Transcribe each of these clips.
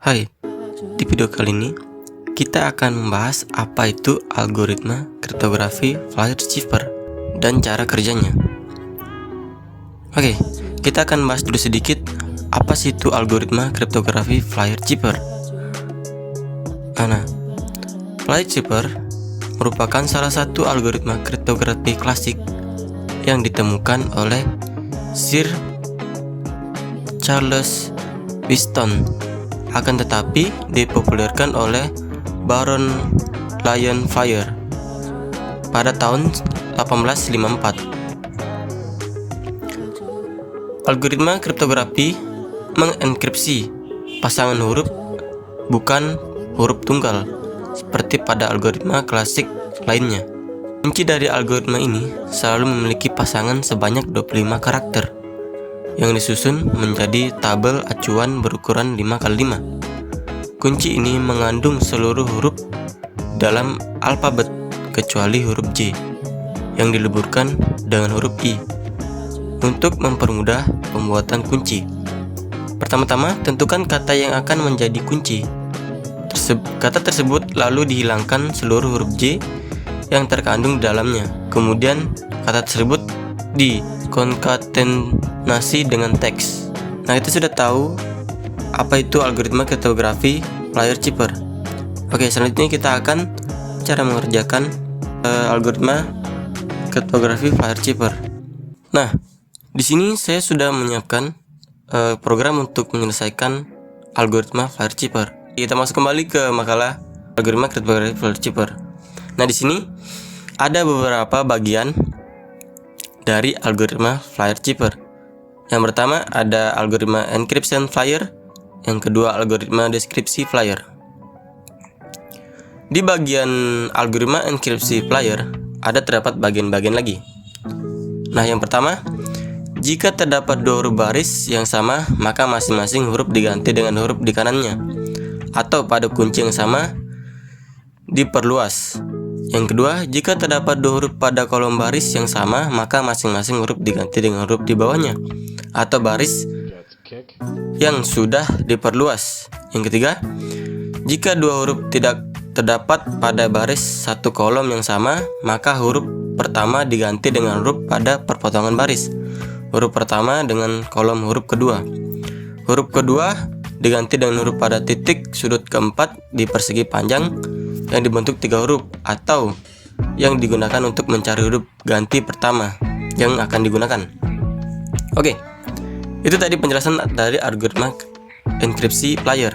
Hai, di video kali ini kita akan membahas apa itu algoritma kriptografi Fire Cipher dan cara kerjanya. Oke, kita akan bahas dulu sedikit apa sih itu algoritma kriptografi Fire Cipher. Nah, Fire Cipher merupakan salah satu algoritma kriptografi klasik yang ditemukan oleh Sir Charles Wheatstone, akan tetapi dipopulerkan oleh Baron Lion Fire pada tahun 1854. Algoritma kriptografi mengenkripsi pasangan huruf bukan huruf tunggal seperti pada algoritma klasik lainnya. Kunci dari algoritma ini selalu memiliki pasangan sebanyak 25 karakter yang disusun menjadi tabel acuan berukuran 5x5. Kunci ini mengandung seluruh huruf dalam alfabet kecuali huruf J yang dileburkan dengan huruf I untuk mempermudah pembuatan kunci. Pertama-tama, tentukan kata yang akan menjadi kunci. Kata tersebut lalu dihilangkan seluruh huruf J yang terkandung di dalamnya. Kemudian kata tersebut dikonkatenasi dengan teks. Nah, kita sudah tahu apa itu algoritma kriptografi Fire Cipher. Oke, selanjutnya kita akan cara mengerjakan algoritma kriptografi Fire Cipher. Nah, di sini saya sudah menyiapkan program untuk menyelesaikan algoritma Fire Cipher. Kita masuk kembali ke makalah algoritma kriptografi Fire Cipher. Nah, di sini ada beberapa bagian dari algoritma Fire Cipher. Yang pertama ada algoritma encryption Fire, yang kedua algoritma deskripsi Fire. Di bagian algoritma enkripsi Fire ada terdapat bagian-bagian lagi. Nah, yang pertama, jika terdapat dua huruf baris yang sama, maka masing-masing huruf diganti dengan huruf di kanannya, atau pada kunci yang sama diperluas. Yang kedua, jika terdapat dua huruf pada kolom baris yang sama, maka masing-masing huruf diganti dengan huruf di bawahnya atau baris yang sudah diperluas. Yang ketiga, jika dua huruf tidak terdapat pada baris satu kolom yang sama, maka huruf pertama diganti dengan huruf pada perpotongan baris. Huruf pertama dengan kolom huruf kedua. Huruf kedua diganti dengan huruf pada titik sudut keempat di persegi panjang yang dibentuk 3 huruf, atau yang digunakan untuk mencari huruf ganti pertama yang akan digunakan. Oke, itu tadi penjelasan dari algoritma enkripsi Fire.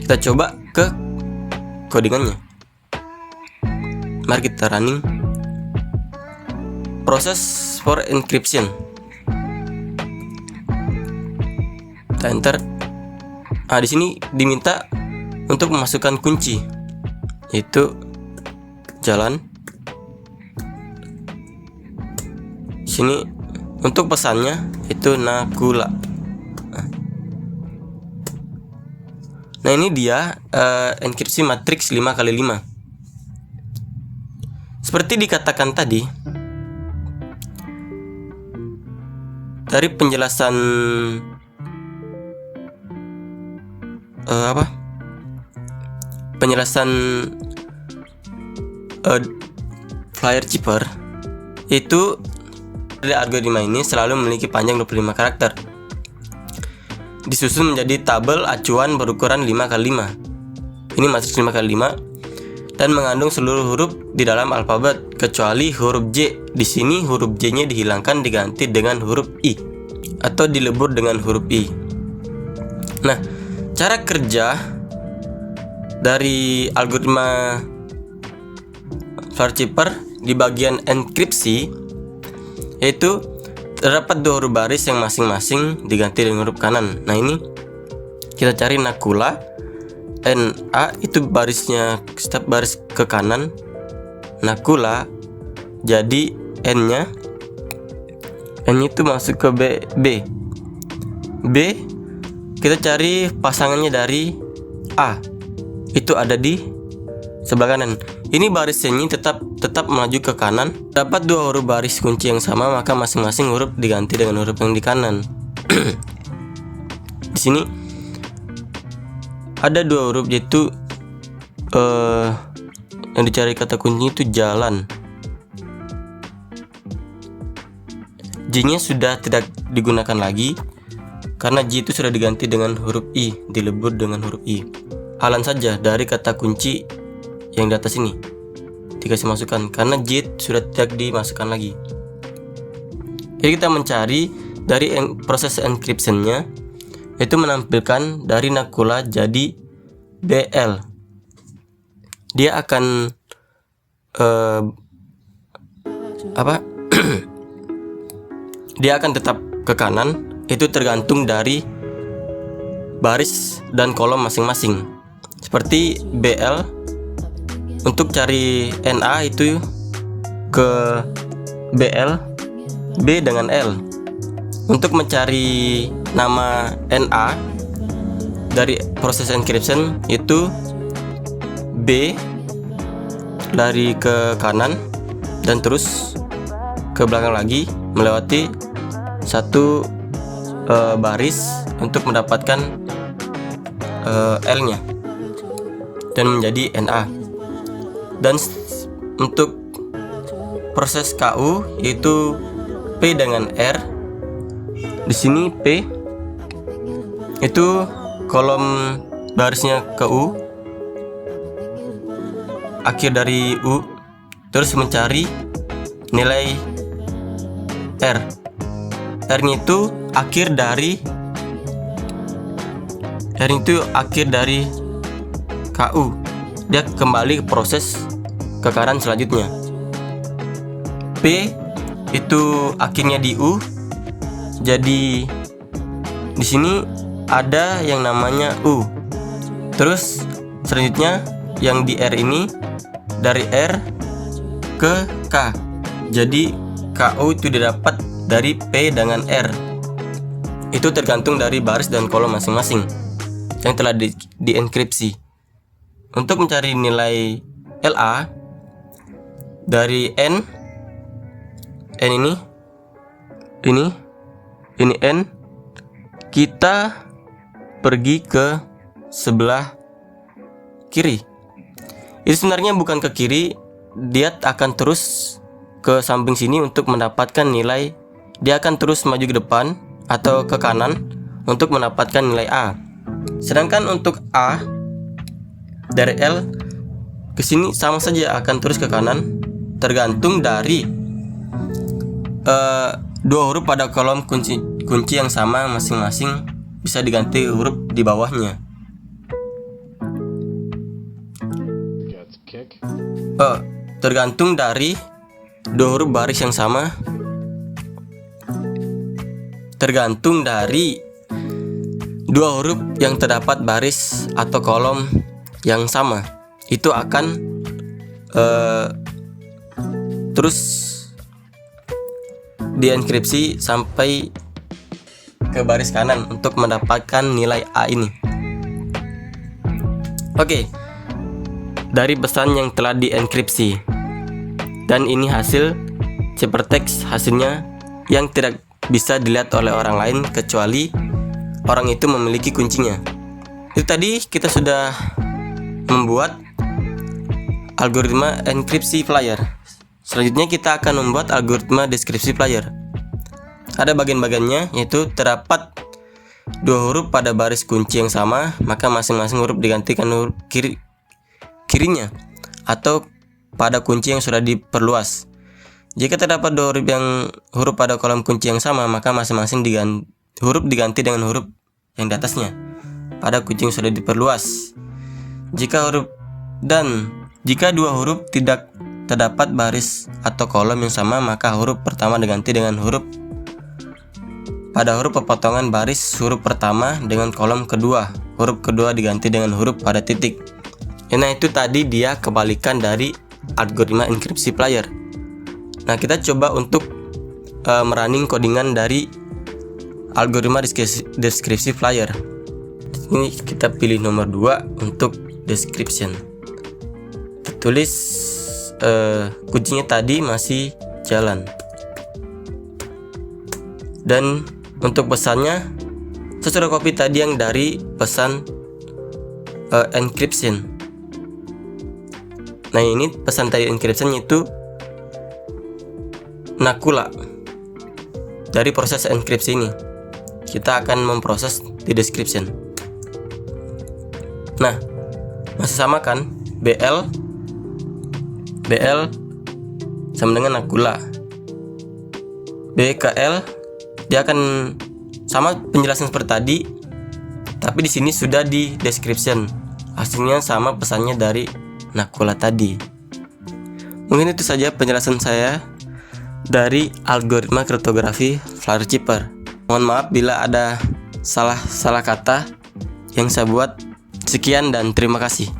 Kita coba ke codingannya. Mari kita running proses for encryption. Kita enter. Di sini diminta untuk memasukkan kunci, itu jalan. Sini untuk pesannya itu Nakula. Nah, ini dia enkripsi matriks 5x5. Seperti dikatakan tadi, dari penjelasan penjelasan Fire Cipher itu, dari algoritma ini selalu memiliki panjang 25 karakter, disusun menjadi tabel acuan berukuran 5x5. Ini matriks 5x5 dan mengandung seluruh huruf di dalam alfabet kecuali huruf J. Di sini huruf J-nya dihilangkan diganti dengan huruf I atau dilebur dengan huruf I. Nah, cara kerja dari algoritma Fire Cipher di bagian enkripsi yaitu terdapat dua huruf baris yang masing-masing diganti dengan huruf kanan. Nah, ini kita cari Nakula. NA itu barisnya setiap baris ke kanan, Nakula jadi N-nya, N itu masuk ke B kita cari pasangannya dari A, itu ada di sebelah kanan. Ini baris ini tetap melaju ke kanan. Dapat dua huruf baris kunci yang sama, maka masing-masing huruf diganti dengan huruf yang di kanan. Di sini ada dua huruf, yaitu yang dicari kata kunci itu jalan. J-nya sudah tidak digunakan lagi karena J itu sudah diganti dengan huruf I, dilebur dengan huruf I. Halan saja dari kata kunci yang di atas ini dikasih masukan karena J sudah tidak dimasukkan lagi. Jadi kita mencari dari proses encryption-nya, itu menampilkan dari Nakula jadi BL. Dia akan dia akan tetap ke kanan, itu tergantung dari baris dan kolom masing-masing. Seperti BL, untuk cari NA itu ke BL, B dengan L. Untuk mencari nama NA dari proses encryption itu B lari ke kanan dan terus ke belakang lagi melewati satu baris untuk mendapatkan L-nya dan menjadi NA. Dan untuk proses KU yaitu P dengan R. Di sini P itu kolom barisnya ke U, akhir dari U, terus mencari nilai R. R-nya itu akhir dari KU. Dia kembali ke proses ke kanan selanjutnya. P itu akhirnya di U. Jadi di sini ada yang namanya U. Terus selanjutnya yang di R ini dari R ke K. Jadi KU itu didapat dari P dengan R. Itu tergantung dari baris dan kolom masing-masing yang telah dienkripsi. Untuk mencari nilai LA dari N ini N, kita pergi ke sebelah kiri. Itu sebenarnya bukan ke kiri, dia akan terus ke samping sini untuk mendapatkan nilai. Dia akan terus maju ke depan atau ke kanan untuk mendapatkan nilai A. Sedangkan untuk A dari L ke sini sama saja akan terus ke kanan, tergantung dari dua huruf pada kolom kunci yang sama masing-masing bisa diganti huruf di bawahnya. Tergantung dari dua huruf baris yang sama, tergantung dari dua huruf yang terdapat baris atau kolom yang sama, itu akan terus dienkripsi sampai ke baris kanan untuk mendapatkan nilai A ini. Oke, dari pesan yang telah dienkripsi, dan ini hasil ciphertext hasilnya yang tidak bisa dilihat oleh orang lain kecuali orang itu memiliki kuncinya. Itu tadi kita sudah membuat algoritma enkripsi flyer. Selanjutnya kita akan membuat algoritma deskripsi flyer. Ada bagian-bagiannya, yaitu terdapat dua huruf pada baris kunci yang sama, maka masing-masing huruf digantikan huruf kirinya atau pada kunci yang sudah diperluas. Jika terdapat dua huruf pada kolom kunci yang sama, maka masing-masing huruf diganti dengan huruf yang di atasnya pada kunci yang sudah diperluas. Jika dua huruf tidak terdapat baris atau kolom yang sama, maka huruf pertama diganti dengan huruf pada huruf pepotongan baris huruf pertama dengan kolom kedua. Huruf kedua diganti dengan huruf pada titik. Nah, itu tadi dia kebalikan dari algoritma enkripsi flyer. Nah, kita coba untuk merunning codingan dari algoritma deskripsi flyer. Ini kita pilih nomor 2 untuk description. Tulis kuncinya tadi masih jalan. Dan untuk pesannya, saya sudah copy tadi yang dari pesan encryption. Nah, ini pesan tadi encryption itu nakula. Dari proses enkripsi ini kita akan memproses di description. Nah, masih sama kan? BL sama dengan nakula. BKL dia akan sama penjelasan seperti tadi, tapi di sini sudah di description. Hasilnya sama pesannya dari nakula tadi. Mungkin itu saja penjelasan saya dari algoritma kriptografi Flyer Chipper. Mohon maaf bila ada salah kata yang saya buat. Sekian dan terima kasih.